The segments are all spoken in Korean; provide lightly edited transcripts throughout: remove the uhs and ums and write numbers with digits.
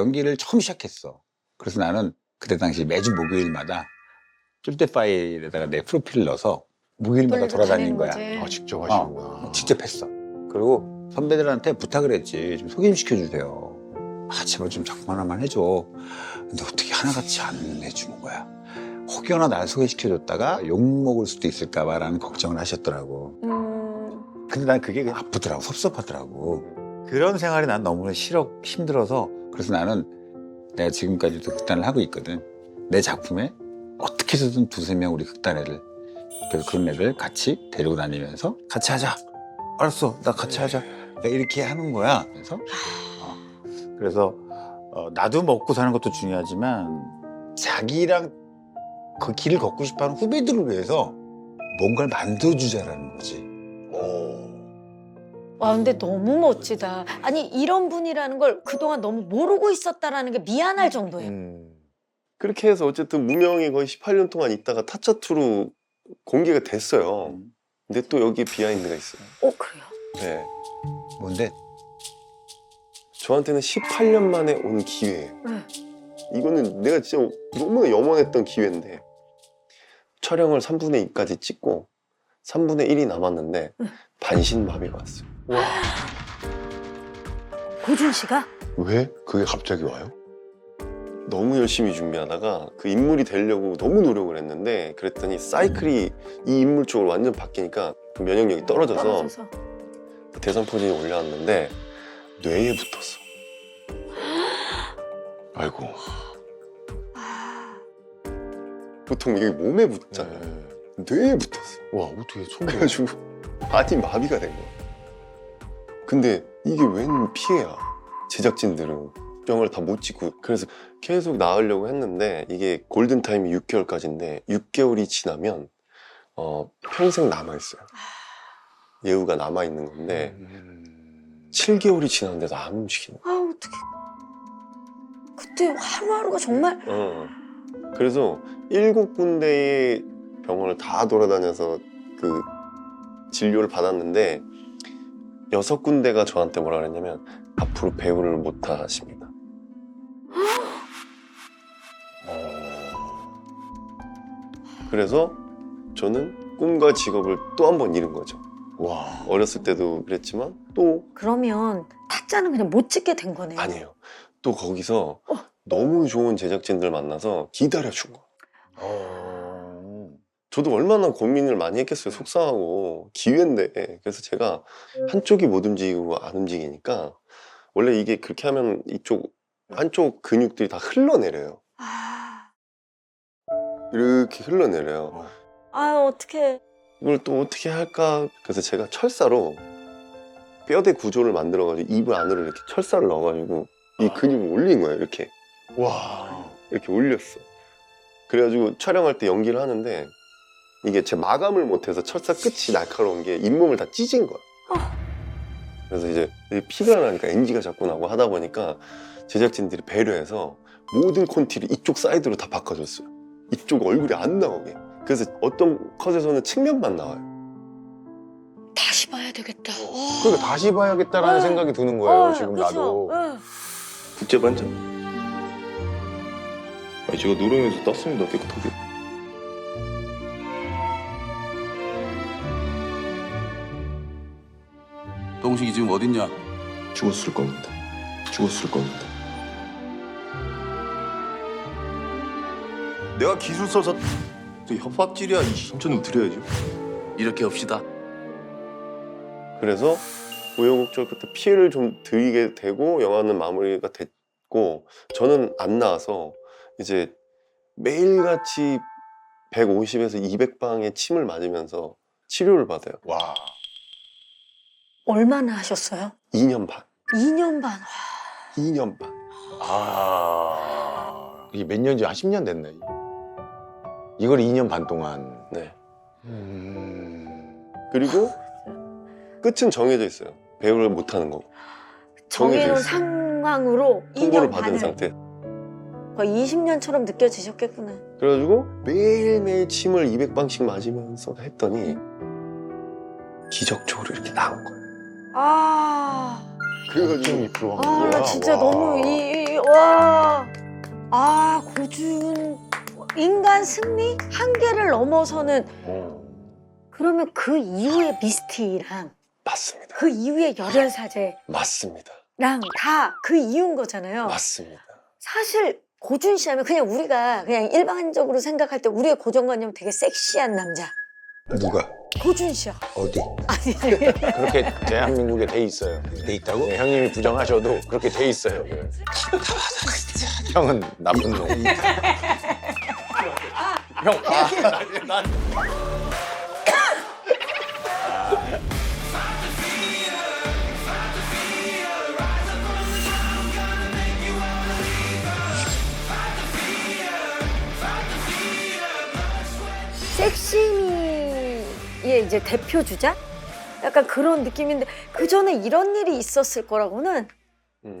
연기를 처음 시작했어. 그래서 나는 그때 당시 매주 목요일마다 쫄대 파일에다가 내 프로필을 넣어서 목요일마다 돌아다닌 거야. 아, 직접 하시는구나. 직접 했어. 그리고 선배들한테 부탁을 했지. 좀 소개 좀 시켜주세요. 아, 제발 좀 작품 하나만 해줘. 근데 어떻게 하나같이 안 해주는 거야. 혹여나 날 소개시켜줬다가 욕먹을 수도 있을까 봐라는 걱정을 하셨더라고. 근데 난 그게 그냥 아프더라고. 섭섭하더라고. 그런 생활이 난 너무 힘들어서 그래서 나는 내가 지금까지도 극단을 하고 있거든. 내 작품에 어떻게 해서든 두세 명 우리 극단 애를, 그래서 그런 애를 같이 데리고 다니면서 같이 하자. 알았어, 나 같이 하자. 이렇게 하는 거야. 그래서 나도 먹고 사는 것도 중요하지만 자기랑 그 길을 걷고 싶어하는 후배들을 위해서 뭔가를 만들어주자라는 거지. 와, 근데 너무 멋지다. 아니, 이런 분이라는 걸 그동안 너무 모르고 있었다라는 게 미안할 정도예요. 그렇게 해서 어쨌든 무명이 거의 18년 동안 있다가 타짜2로 공개가 됐어요. 근데 또 여기 비하인드가 있어요. 그래요? 네. 뭔데? 저한테는 18년 만에 온 기회예요. 네. 이거는 내가 진짜 너무나 염원했던 기회인데 촬영을 3분의 2까지 찍고 3분의 1이 남았는데 반신마비가 왔어요. 고준 씨가? 왜? 그게 갑자기 와요? 너무 열심히 준비하다가 그 인물이 되려고 너무 노력을 했는데 그랬더니 사이클이 이 인물 쪽으로 완전 바뀌니까 면역력이 떨어져서 대상포진이 올라왔는데 뇌에 붙었어. 아이고. 보통 이게 몸에 붙잖아요. 뇌에 붙었어. 와, 어떻게 손을. 그래가지고 바디 마비가 된 거야. 근데 이게 웬 피해야. 제작진들은 영화를 다 못 찍고 그래서 계속 나으려고 했는데 이게 골든타임이 6개월까지인데 6개월이 지나면 평생 남아있어요. 예우가 남아있는 건데 7개월이 지났는데도 안 움직이는 거야. 아, 어떡해. 그때 하루하루가 정말. 그래서 7군데의 병원을 다 돌아다녀서 그 진료를 받았는데 6군데가 저한테 뭐라 그랬냐면 앞으로 배우를 못 하십니다. 그래서 저는 꿈과 직업을 또 한 번 잃은 거죠. 와. 어렸을 때도 그랬지만 또 그러면 타짜는 그냥 못 찍게 된 거네요. 아니에요. 또 거기서 너무 좋은 제작진들 만나서 기다려준 거. 저도 얼마나 고민을 많이 했겠어요. 속상하고 기회인데. 그래서 제가 한쪽이 못 움직이고 안 움직이니까 원래 이게 그렇게 하면 이쪽 한쪽 근육들이 다 흘러내려요. 이렇게 흘러내려요. 아유, 어떡해. 이걸 또 어떻게 할까? 그래서 제가 철사로 뼈대 구조를 만들어가지고 입을 안으로 이렇게 철사를 넣어가지고 이 근육을 올린 거예요. 이렇게. 와. 이렇게 올렸어. 그래가지고 촬영할 때 연기를 하는데 이게 제 마감을 못해서 철사 끝이 날카로운 게 잇몸을 다 찢은 거야. 그래서 이제 피가 나니까 NG가 자꾸 나고 하다 보니까 제작진들이 배려해서 모든 콘티를 이쪽 사이드로 다 바꿔줬어요. 이쪽 얼굴이 안 나오게. 그래서 어떤 컷에서는 측면만 나와요. 다시 봐야 되겠다. 그러니까 다시 봐야겠다라는 생각이 드는 거예요, 지금 나도. 국제 반전. 제가 누르면서 떴습니다, 깨끗하게. 동식이 지금 어딨냐? 죽었을 겁니다. 죽었을 겁니다. 내가 기술 써서 협박질이야. 신천을 드려야지. 이렇게 합시다. 그래서 우여곡절 끝에 피해를 좀 드리게 되고 영화는 마무리가 됐고 저는 안 나와서 이제 매일같이 150에서 200방의 침을 맞으면서 치료를 받아요. 와. 얼마나 하셨어요? 2년 반. 2년 반. 2년 반. 아. 이게 몇 년지? 한 10년 됐네. 이걸 2년 반 동안. 네. 그리고 끝은 정해져 있어요. 배우를 못하는 거고. 정해놓은 있어요. 상황으로 통보를 2년 받은 반을. 상태. 거의 20년처럼 느껴지셨겠구나. 그래가지고 매일매일 침을 200방씩 맞으면서 했더니 기적적으로 이렇게 나온 거예요. 아, 그래가지고 2%한 아, 거야. 나 진짜 와. 너무 와. 고준 인간 승리 한계를 넘어서는 그러면 그 이후의 미스티랑 맞습니다. 그 이후의 열혈사제랑 맞습니다. 다 그 이유인 거잖아요. 맞습니다. 사실 고준 씨 하면 그냥 우리가 그냥 일반적으로 생각할 때 우리의 고정관념 되게 섹시한 남자. 누가? 고준 씨요. 어디? 아니 그렇게 대한민국에 돼 있어요. 돼 있다고? 네, 형님이 부정하셔도 그렇게 돼 있어요. 형은 나쁜 놈. 형. 섹시미의 이제 대표 주자? 약간 그런 느낌인데 그 전에 이런 일이 있었을 거라고는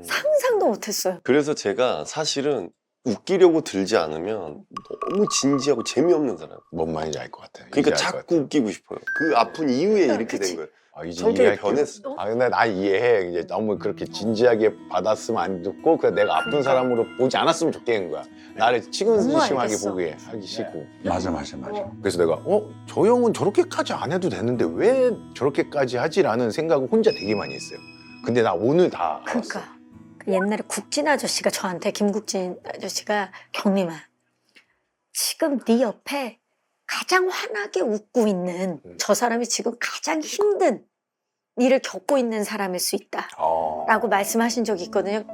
상상도 못했어요. 그래서 제가 사실은 웃기려고 들지 않으면 너무 진지하고 재미없는 사람. 뭔 말인지 알 것 같아요. 그러니까 이제 알것 자꾸 웃기고 싶어요. 그 아픈 이후에 이렇게 그치. 된 거예요. 같아요. 이제 성격이 이해할게요. 변했어. 근데 나 이해해. 이제 너무 그렇게 진지하게 받았으면 안 듣고 그냥 내가 아픈 사람으로 보지 않았으면 좋겠는 거야. 나를 너무 치근심하게 알겠어. 보게 하기 싫고. 맞아. 그래서 내가 저 형은 저렇게까지 안 해도 되는데 왜 저렇게까지 하지라는 생각을 혼자 되게 많이 했어요. 근데 나 오늘 다 알았어. 그러니까 그 옛날에 국진 아저씨가 저한테 김국진 아저씨가 경림아 지금 네 옆에 가장 환하게 웃고 있는 저 사람이 지금 가장 힘든 일을 겪고 있는 사람일 수 있다 라고 말씀하신 적이 있거든요.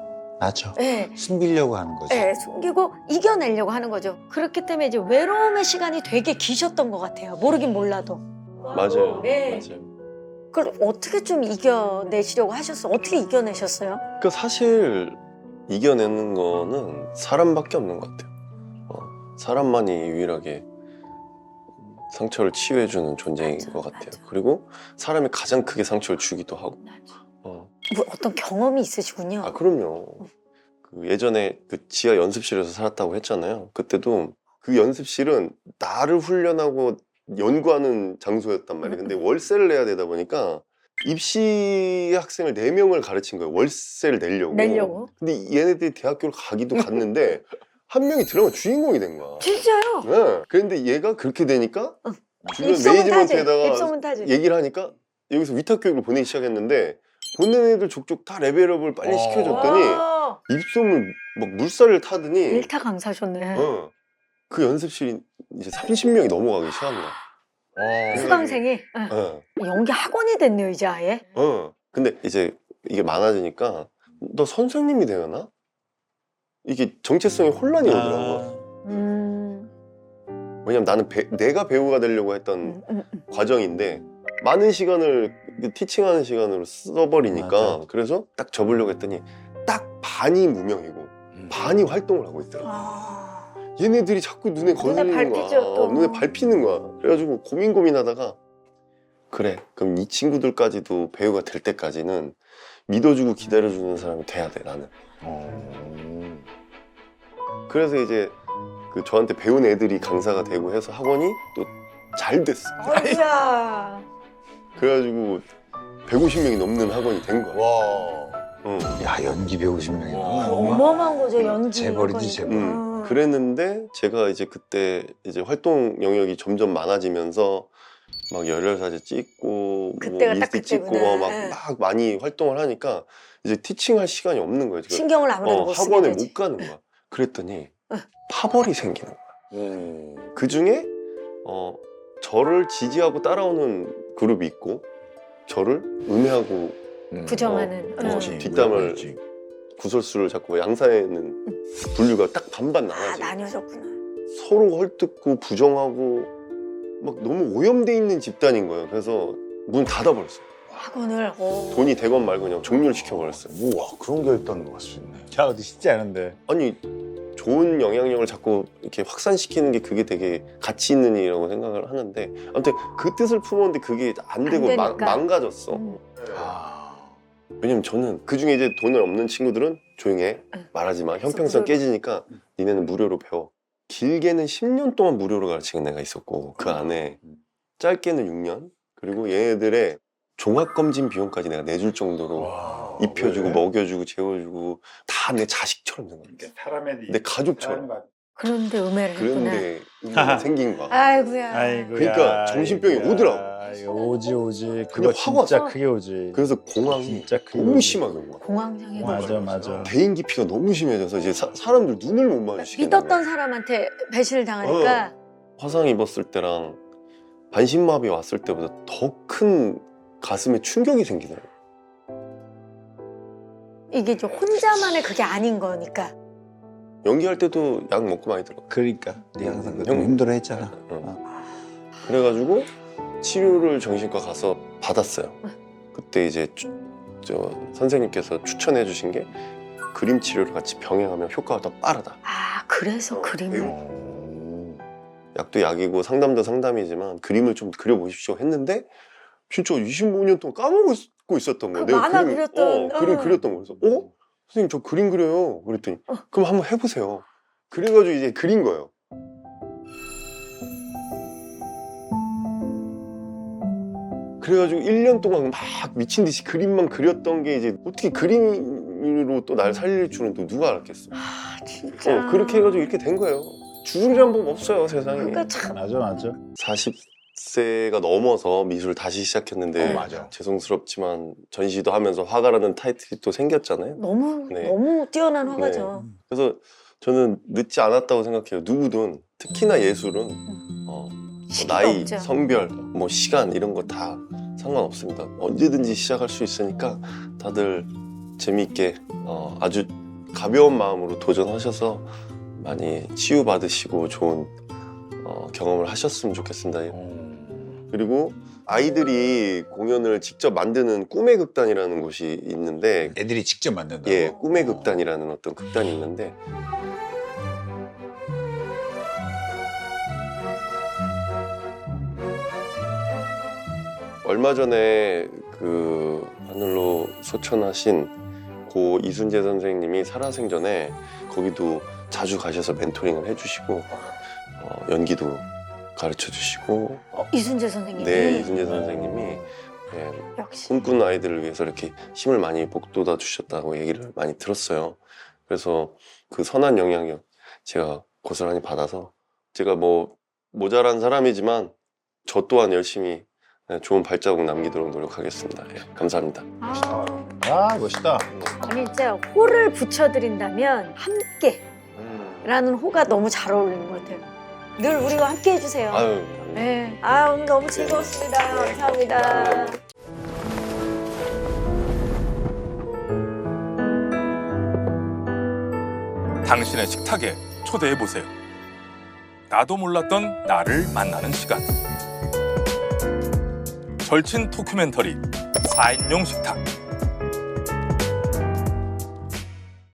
맞아. 네. 숨기려고 하는 거지. 네, 숨기고 이겨내려고 하는 거죠. 그렇기 때문에 이제 외로움의 시간이 되게 기셨던 것 같아요. 모르긴 몰라도. 맞아요. 네. 맞아요. 그걸 어떻게 좀 이겨내시려고 하셨어요? 어떻게 이겨내셨어요? 그 사실 이겨내는 거는 사람밖에 없는 것 같아요. 사람만이 유일하게 상처를 치유해주는 존재인 맞아, 것 같아요. 맞아. 그리고 사람이 가장 크게 상처를 주기도 하고. 뭐 어떤 경험이 있으시군요. 아 그럼요. 그 예전에 그 지하 연습실에서 살았다고 했잖아요. 그때도 그 연습실은 나를 훈련하고 연구하는 장소였단 말이에요. 근데 월세를 내야 되다 보니까 입시 학생을 4명을 가르친 거예요. 월세를 내려고. 근데 얘네들이 대학교를 가기도 갔는데 한 명이 들어가면 주인공이 된 거야. 진짜요? 네. 그런데 얘가 그렇게 되니까 주변 입소문 타지. 매니지먼트에다가 입소문 타지. 얘기를 하니까 여기서 위탁 교육을 보내기 시작했는데 보낸 애들 족족 다 레벨업을 빨리 시켜줬더니 와, 입소문 막 물살을 타더니 일타강사셨네. 그 연습실이 이제 30명이 넘어가기 시작한다. 수강생이 어. 연기 학원이 됐네요 이제 아예. 근데 이제 이게 많아지니까 너 선생님이 되려나? 이게 정체성이 혼란이 오더라고. 왜냐면 나는 내가 배우가 되려고 했던 과정인데 많은 시간을 티칭하는 시간으로 써버리니까 맞아. 그래서 딱 접으려고 했더니 딱 반이 무명이고 반이 활동을 하고 있더라고. 얘네들이 자꾸 눈에 거슬리는 밟히죠, 거야. 또. 눈에 밟히는 거야. 그래가지고 고민하다가 그래 그럼 이 친구들까지도 배우가 될 때까지는 믿어주고 기다려주는 사람이 돼야 돼 나는. 그래서 이제 그 저한테 배운 애들이 강사가 되고 해서 학원이 또 잘 됐어. 어이야. 그래가지고 150명이 넘는 학원이 된 거야. 와. 야 연기 배우고 싶네. 어마어마한 거죠 연기. 재벌이지, 재벌. 그랬는데 제가 이제 그때 이제 활동 영역이 점점 많아지면서 막 열혈사제 찍고 그때가 뭐 딱 인스타 찍고 그때구나. 막 많이 활동을 하니까 이제 티칭할 시간이 없는 거예요. 지금. 신경을 아무래도 못 쓰게 학원에 되지. 못 가는 거야. 그랬더니 파벌이 생기는 거야. 그 중에 저를 지지하고 따라오는 그룹이 있고 저를 음해하고 부정하는. 뒷담을 구설수를 자꾸 양산하는 분류가 딱 반반 나눠져. 나뉘어졌구나. 서로 헐뜯고 부정하고 막 너무 오염돼 있는 집단인 거예요. 그래서 문 닫아버렸어요. 학원을. 돈이 되건 말건 그냥 종료를 시켜버렸어요. 우와 그런 결단을 할 수 있네. 자 어디 쉽지 않은데. 아니 좋은 영향력을 자꾸 이렇게 확산시키는 게 그게 되게 가치 있는 일이라고 생각을 하는데 아무튼 그 뜻을 품었는데 그게 안 되고 되니까. 망가졌어. 왜냐면 저는 그중에 이제 돈을 없는 친구들은 조용히 해. 말하지 마. 형평성 깨지니까 니네는 무료로 배워. 길게는 10년 동안 무료로 가르치는 애가 있었고 그 안에 짧게는 6년 그리고 얘네들의 종합검진 비용까지 내가 내줄 정도로 입혀주고 먹여주고 재워주고 다 내 자식처럼 생각해. 사람의 내 가족처럼. 그런데 음해를 했구나. 그런데 음해가 생긴 거야. 아이고야. 그러니까 정신병이 오더라고. 오지. 그냥 그거 확 진짜 왔어. 크게 오지. 그래서 공황이 진짜 크게 너무 오지. 심하게 온 거야. 공황장애. 맞아. 대인 기피가 너무 심해져서 이제 사람들 눈을 못 마주치겠는 믿었던 거야. 사람한테 배신을 당하니까 화상 입었을 때랑 반신마비 왔을 때보다 더 큰 가슴에 충격이 생기더라고. 이게 좀 혼자만의 그게 아닌 거니까. 연기할 때도 약 먹고 많이 들어. 그러니까 네 항상 형. 너무 힘들어했잖아. 그래가지고 치료를 정신과 가서 받았어요. 그때 이제 저 선생님께서 추천해 주신 게 그림 치료를 같이 병행하면 효과가 더 빠르다. 아 그래서 그림을. 약도 약이고 상담도 상담이지만 그림을 좀 그려보십시오 했는데 진짜 25년 동안 까먹고 있었던 거예요. 그 만화 그렸던, 그림 그렸던 거여서 선생님 저 그림 그려요. 그랬더니 그럼 한번 해보세요. 그래가지고 이제 그린 거예요. 그래가지고 1년 동안 막 미친 듯이 그림만 그렸던 게 이제 어떻게 그림으로 또 날 살릴 줄은 또 누가 알았겠어. 아 진짜. 그렇게 해가지고 이렇게 된 거예요. 주술이란 법 없어요 세상에. 그러니까 참. 맞아. 40세가 넘어서 미술을 다시 시작했는데 맞아. 죄송스럽지만 전시도 하면서 화가라는 타이틀이 또 생겼잖아요. 너무 네. 너무 뛰어난 화가죠. 그래서 저는 늦지 않았다고 생각해요. 누구든 특히나 예술은 시기가 나이, 없죠. 성별, 뭐 시간 이런 거 다 상관없습니다. 언제든지 시작할 수 있으니까 다들 재미있게 아주 가벼운 마음으로 도전하셔서 많이 치유받으시고 좋은 경험을 하셨으면 좋겠습니다. 그리고 아이들이 공연을 직접 만드는 꿈의 극단이라는 곳이 있는데 애들이 직접 만든다고. 예, 꿈의 극단이라는 어떤 극단이 있는데 얼마 전에 그 하늘로 소천하신 고 이순재 선생님이 살아생전에 거기도 자주 가셔서 멘토링을 해주시고 연기도 가르쳐 주시고 이순재 선생님이. 네, 이순재 선생님이 예, 역시. 꿈꾸는 아이들을 위해서 이렇게 힘을 많이 북돋아 주셨다고 얘기를 많이 들었어요. 그래서 그 선한 영향력 제가 고스란히 받아서 제가 뭐 모자란 사람이지만 저 또한 열심히 좋은 발자국 남기도록 노력하겠습니다. 예, 감사합니다. 아, 멋있다. 아니 진짜 호를 붙여드린다면 함께라는 호가 너무 잘 어울리는 것 같아요. 늘 우리와 함께 해주세요. 아유, 네. 아 오늘 너무 즐거웠습니다. 감사합니다. 당신의 식탁에 초대해보세요. 나도 몰랐던 나를 만나는 시간. 절친 토큐멘터리 4인용 식탁.